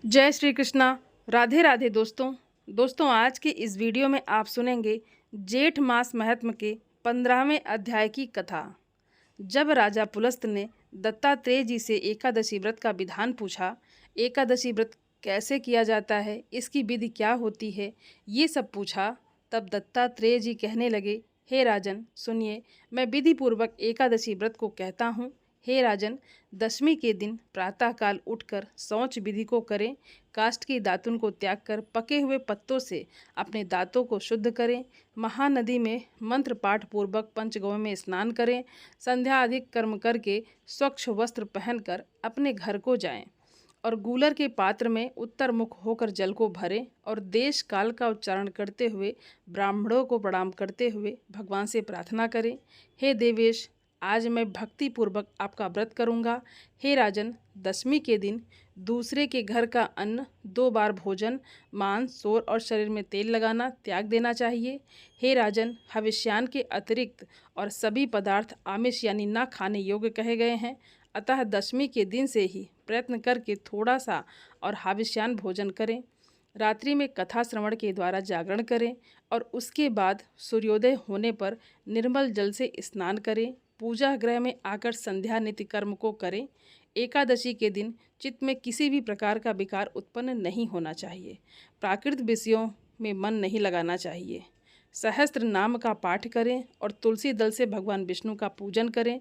जय श्री कृष्णा। राधे राधे दोस्तों आज के इस वीडियो में आप सुनेंगे जेठ मास महात्म्य के 15वें अध्याय की कथा। जब राजा पुलस्त ने दत्तात्रेय जी से एकादशी व्रत का विधान पूछा, एकादशी व्रत कैसे किया जाता है, इसकी विधि क्या होती है, ये सब पूछा, तब दत्तात्रेय जी कहने लगे, हे राजन सुनिए, मैं विधि पूर्वक एकादशी व्रत को कहता हूँ। हे राजन, दशमी के दिन प्रातःकाल उठकर शौच विधि को करें, काष्ठ की दातुन को त्याग कर पके हुए पत्तों से अपने दांतों को शुद्ध करें, महानदी में मंत्र पाठ पूर्वक पंचगव्य में स्नान करें, संध्या आदि कर्म करके स्वच्छ वस्त्र पहनकर अपने घर को जाएं और गूलर के पात्र में उत्तर मुख होकर जल को भरें और देश काल का उच्चारण करते हुए ब्राह्मणों को प्रणाम करते हुए भगवान से प्रार्थना करें, हे देवेश, आज मैं भक्ति पूर्वक आपका व्रत करूंगा। हे राजन, दशमी के दिन दूसरे के घर का अन्न, 2 बार भोजन, मांस, सोर और शरीर में तेल लगाना त्याग देना चाहिए। हे राजन, हविष्यान के अतिरिक्त और सभी पदार्थ आमिष यानी ना खाने योग्य कहे गए हैं, अतः दशमी के दिन से ही प्रयत्न करके थोड़ा सा और हविष्यान भोजन करें। रात्रि में कथा श्रवण के द्वारा जागरण करें और उसके बाद सूर्योदय होने पर निर्मल जल से स्नान करें। पूजा गृह में आकर संध्या नित्य कर्म को करें। एकादशी के दिन चित्त में किसी भी प्रकार का विकार उत्पन्न नहीं होना चाहिए। प्राकृत विषयों में मन नहीं लगाना चाहिए। सहस्त्र नाम का पाठ करें और तुलसी दल से भगवान विष्णु का पूजन करें।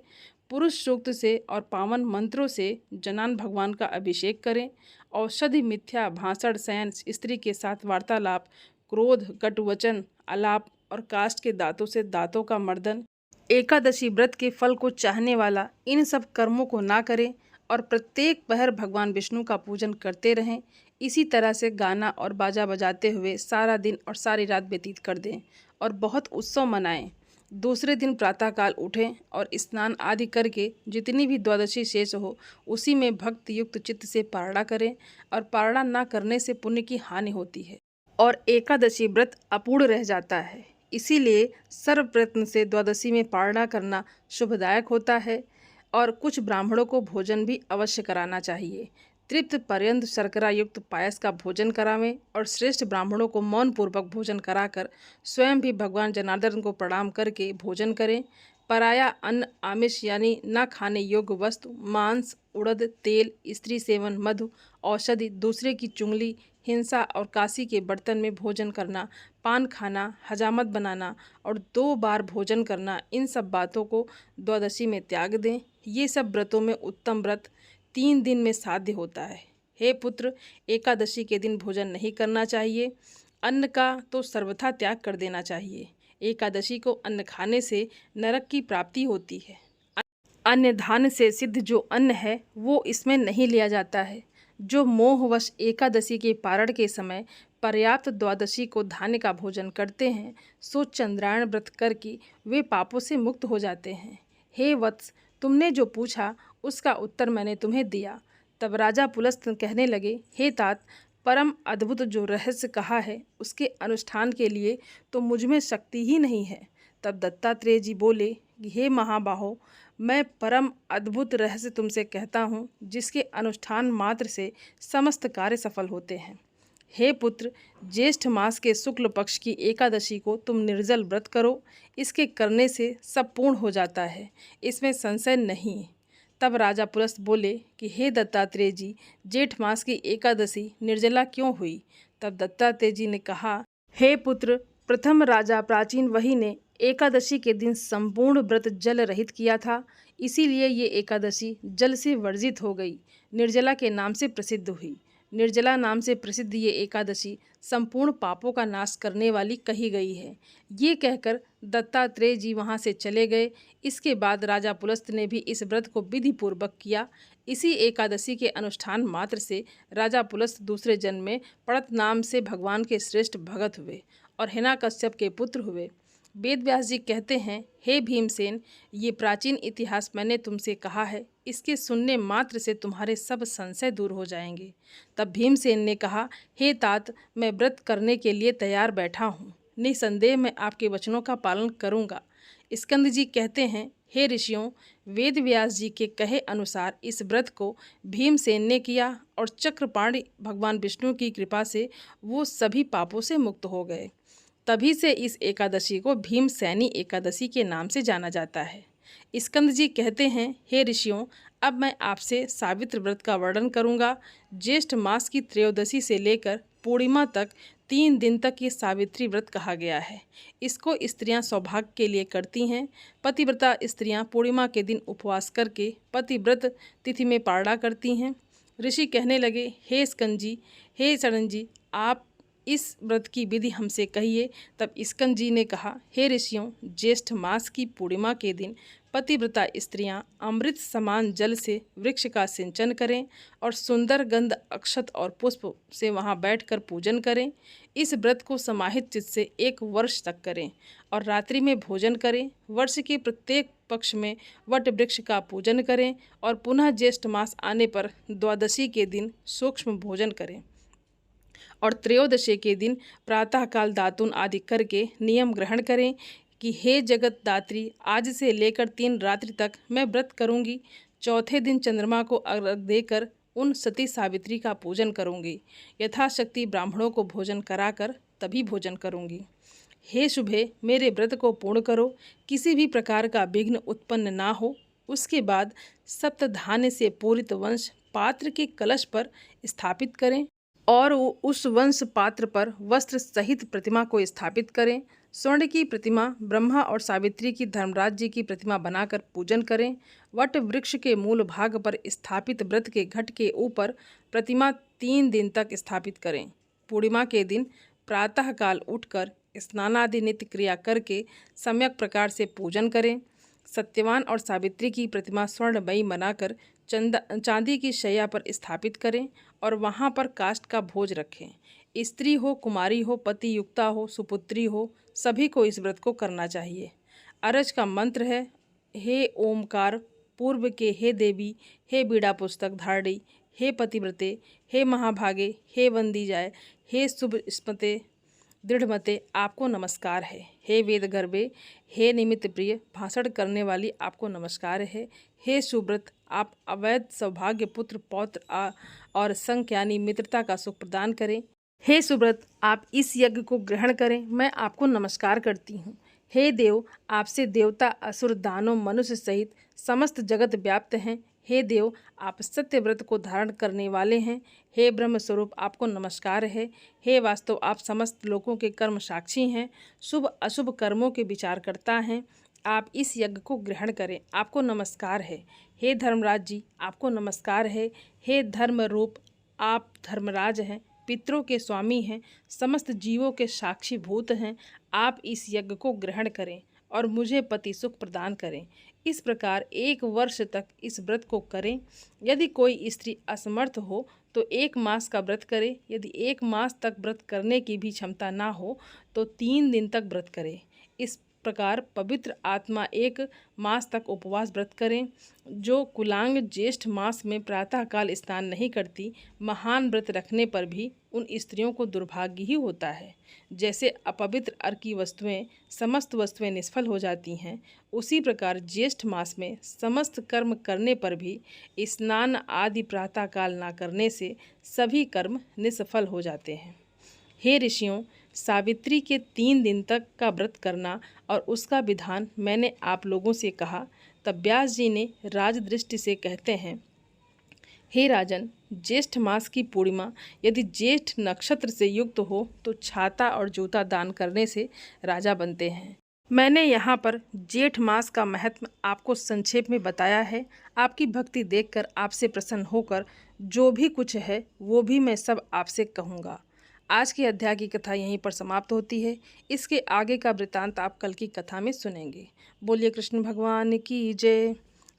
पुरुष सूक्त से और पावन मंत्रों से जनान भगवान का अभिषेक करें। औषधि, मिथ्या भाषण, शयन, स्त्री के साथ वार्तालाप, क्रोध, कटुवचन, आलाप और काष्ठ के दांतों से दांतों का मर्दन, एकादशी व्रत के फल को चाहने वाला इन सब कर्मों को ना करें और प्रत्येक पहर भगवान विष्णु का पूजन करते रहें। इसी तरह से गाना और बाजा बजाते हुए सारा दिन और सारी रात व्यतीत कर दें और बहुत उत्सव मनाएं। दूसरे दिन प्रातःकाल उठें और स्नान आदि करके जितनी भी द्वादशी शेष हो उसी में भक्ति युक्त चित्त से पारणा करें और पारणा ना करने से पुण्य की हानि होती है और एकादशी व्रत अपूर्ण रह जाता है। इसीलिए सर्व प्रयत्न से द्वादशी में पारणा करना शुभदायक होता है और कुछ ब्राह्मणों को भोजन भी अवश्य कराना चाहिए। तृप्त पर्यंत शर्करा युक्त पायस का भोजन करावें और श्रेष्ठ ब्राह्मणों को मौन पूर्वक भोजन कराकर स्वयं भी भगवान जनार्दन को प्रणाम करके भोजन करें। पराया अन्न, आमिष यानी न खाने योग्य वस्तु, मांस, उड़द, तेल, स्त्री सेवन, मधु, औषधि, दूसरे की चुंगली, हिंसा और काशी के बर्तन में भोजन करना, पान खाना, हजामत बनाना और 2 बार भोजन करना, इन सब बातों को द्वादशी में त्याग दें। ये सब व्रतों में उत्तम व्रत 3 दिन में साध्य होता है। हे पुत्र, एकादशी के दिन भोजन नहीं करना चाहिए। अन्न का तो सर्वथा त्याग कर देना चाहिए। एकादशी को अन्न खाने से नरक की प्राप्ति होती है। अन्य धान से सिद्ध जो अन्न है वो इसमें नहीं लिया जाता है। जो मोहवश एकादशी के पारण के समय पर्याप्त द्वादशी को धान्य का भोजन करते हैं, सो चंद्रायण व्रत करके वे पापों से मुक्त हो जाते हैं। हे वत्स, तुमने जो पूछा उसका उत्तर मैंने तुम्हें दिया। तब राजा पुलस्त कहने लगे, हे तात, परम अद्भुत जो रहस्य कहा है उसके अनुष्ठान के लिए तो मुझ में शक्ति ही नहीं है। तब दत्तात्रेय जी बोले, हे महाबाहो, मैं परम अद्भुत रहस्य तुमसे कहता हूँ जिसके अनुष्ठान मात्र से समस्त कार्य सफल होते हैं। हे पुत्र, ज्येष्ठ मास के शुक्ल पक्ष की एकादशी को तुम निर्जल व्रत करो। इसके करने से सब पूर्ण हो जाता है, इसमें संशय नहीं। तब राजा पुलस्त बोले कि हे दत्तात्रेय जी, जेठ मास की एकादशी निर्जला क्यों हुई? तब दत्तात्रेय जी ने कहा, हे पुत्र, प्रथम राजा प्राचीन वही ने एकादशी के दिन संपूर्ण व्रत जल रहित किया था, इसीलिए ये एकादशी जल से वर्जित हो गई, निर्जला के नाम से प्रसिद्ध हुई। निर्जला नाम से प्रसिद्ध ये एकादशी संपूर्ण पापों का नाश करने वाली कही गई है। ये कहकर दत्तात्रेय जी वहाँ से चले गए। इसके बाद राजा पुलस्त ने भी इस व्रत को विधि पूर्वक किया। इसी एकादशी के अनुष्ठान मात्र से राजा पुलस्त दूसरे जन्म में पड़त नाम से भगवान के श्रेष्ठ भगत हुए और हिरण्यकश्यप के पुत्र हुए। वेद व्यास जी कहते हैं, हे भीमसेन, ये प्राचीन इतिहास मैंने तुमसे कहा है, इसके सुनने मात्र से तुम्हारे सब संशय दूर हो जाएंगे। तब भीमसेन ने कहा, हे तात, मैं व्रत करने के लिए तैयार बैठा हूँ। निसंदेह मैं आपके वचनों का पालन करूँगा। स्कंद जी कहते हैं, हे ऋषियों, वेद व्यास जी के कहे अनुसार इस व्रत को भीमसेन ने किया और चक्रपाणि भगवान विष्णु की कृपा से वो सभी पापों से मुक्त हो गए। तभी से इस एकादशी को भीमसेनी एकादशी के नाम से जाना जाता है। स्कंद जी कहते हैं, हे ऋषियों, अब मैं आपसे सावित्र व्रत का वर्णन करूंगा। ज्येष्ठ मास की त्रयोदशी से लेकर पूर्णिमा तक 3 दिन तक ये सावित्री व्रत कहा गया है। इसको स्त्रियां सौभाग्य के लिए करती हैं। पतिव्रता स्त्रियां पूर्णिमा के दिन उपवास करके पतिव्रत तिथि में पारणा करती हैं। ऋषि कहने लगे, हे स्कंद जी, हे शरण जी, आप इस व्रत की विधि हमसे कहिए। तब स्कंद जी ने कहा, हे ऋषियों, ज्येष्ठ मास की पूर्णिमा के दिन पतिव्रता स्त्रियां अमृत समान जल से वृक्ष का सिंचन करें और सुंदर गंध अक्षत और पुष्प से वहां बैठकर पूजन करें। इस व्रत को समाहित चित्त से 1 वर्ष तक करें और रात्रि में भोजन करें। वर्ष के प्रत्येक पक्ष में वट वृक्ष का पूजन करें और पुनः ज्येष्ठ मास आने पर द्वादशी के दिन सूक्ष्म भोजन करें और त्रयोदशी के दिन प्रातःकाल दातुन आदि करके नियम ग्रहण करें कि हे जगत दात्री, आज से लेकर 3 रात्रि तक मैं व्रत करूंगी। चौथे दिन चंद्रमा को अर्घ्य देकर उन सती सावित्री का पूजन करूंगी। यथाशक्ति ब्राह्मणों को भोजन कराकर तभी भोजन करूंगी। हे शुभे, मेरे व्रत को पूर्ण करो, किसी भी प्रकार का विघ्न उत्पन्न ना हो। उसके बाद सप्तधान्य से पूरित वंश पात्र के कलश पर स्थापित करें और उस वंश पात्र पर वस्त्र सहित प्रतिमा को स्थापित करें। स्वर्ण की प्रतिमा, ब्रह्मा और सावित्री की धर्मराज जी की प्रतिमा बनाकर पूजन करें। वट वृक्ष के मूल भाग पर स्थापित व्रत के घट के ऊपर प्रतिमा 3 दिन तक स्थापित करें। पूर्णिमा के दिन प्रातःकाल उठकर स्नानादि नित्य क्रिया करके सम्यक प्रकार से पूजन करें। सत्यवान और सावित्री की प्रतिमा स्वर्णमयी बनाकर चांदी की शैया पर स्थापित करें और वहां पर काष्ठ का भोज रखें। स्त्री हो, कुमारी हो, पति युक्ता हो, सुपुत्री हो, सभी को इस व्रत को करना चाहिए। अरज का मंत्र है, हे ओमकार पूर्व के, हे देवी, हे बीड़ा पुस्तक धारणी, हे पतिव्रते, हे महाभागे, हे वंदी जाए, हे शुभ स्मते दृढ़मते, आपको नमस्कार है। हे वेद गर्भे, हे निमित्त प्रिय, भाषण करने वाली, आपको नमस्कार है। हे सुव्रत, आप अवैध सौभाग्य, पुत्र पौत्र और संक यानी मित्रता का सुख प्रदान करें। हे सुव्रत, आप इस यज्ञ को ग्रहण करें, मैं आपको नमस्कार करती हूँ। हे देव, आपसे देवता, असुर, दानव, मनुष्य सहित समस्त जगत व्याप्त हैं। हे देव, आप सत्य व्रत को धारण करने वाले हैं। हे ब्रह्म स्वरूप, आपको नमस्कार है। हे वास्तव, आप समस्त लोगों के कर्म साक्षी हैं, शुभ अशुभ कर्मों के विचार करता हैं। आप इस यज्ञ को ग्रहण करें, आपको नमस्कार है। हे धर्मराज जी, आपको नमस्कार है। हे धर्म रूप, आप धर्मराज हैं, पितरों के स्वामी हैं, समस्त जीवों के साक्षी भूत हैं। आप इस यज्ञ को ग्रहण करें और मुझे पति सुख प्रदान करें। इस प्रकार 1 वर्ष तक इस व्रत को करें। यदि कोई स्त्री असमर्थ हो तो 1 मास का व्रत करे। यदि 1 मास तक व्रत करने की भी क्षमता ना हो तो 3 दिन तक व्रत करे। इस प्रकार पवित्र आत्मा 1 मास तक उपवास व्रत करें। जो कुलांग ज्येष्ठ मास में प्रातःकाल स्नान नहीं करती, महान व्रत रखने पर भी उन स्त्रियों को दुर्भाग्य ही होता है। जैसे अपवित्र अर्घ की वस्तुएं, समस्त वस्तुएं निष्फल हो जाती हैं, उसी प्रकार ज्येष्ठ मास में समस्त कर्म करने पर भी स्नान आदि प्रातःकाल ना करने से सभी कर्म निष्फल हो जाते हैं। हे ऋषियों, सावित्री के 3 दिन तक का व्रत करना और उसका विधान मैंने आप लोगों से कहा। तब व्यास जी ने राजदृष्टि से कहते हैं, हे राजन, ज्येष्ठ मास की पूर्णिमा यदि ज्येष्ठ नक्षत्र से युक्त हो तो छाता और जूता दान करने से राजा बनते हैं। मैंने यहाँ पर जेठ मास का महत्व आपको संक्षेप में बताया है। आपकी भक्ति देखकर, आपसे प्रसन्न होकर जो भी कुछ है वो भी मैं सब आपसे कहूँगा। आज के अध्याय की कथा यहीं पर समाप्त होती है। इसके आगे का वृतांत आप कल की कथा में सुनेंगे। बोलिए कृष्ण भगवान की जय।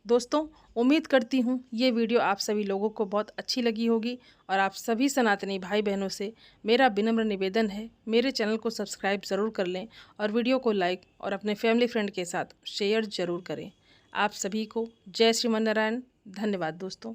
दोस्तों, उम्मीद करती हूँ ये वीडियो आप सभी लोगों को बहुत अच्छी लगी होगी और आप सभी सनातनी भाई बहनों से मेरा विनम्र निवेदन है, मेरे चैनल को सब्सक्राइब ज़रूर कर लें और वीडियो को लाइक और अपने फैमिली फ्रेंड के साथ शेयर ज़रूर करें। आप सभी को जय श्रीमन नारायण। धन्यवाद दोस्तों।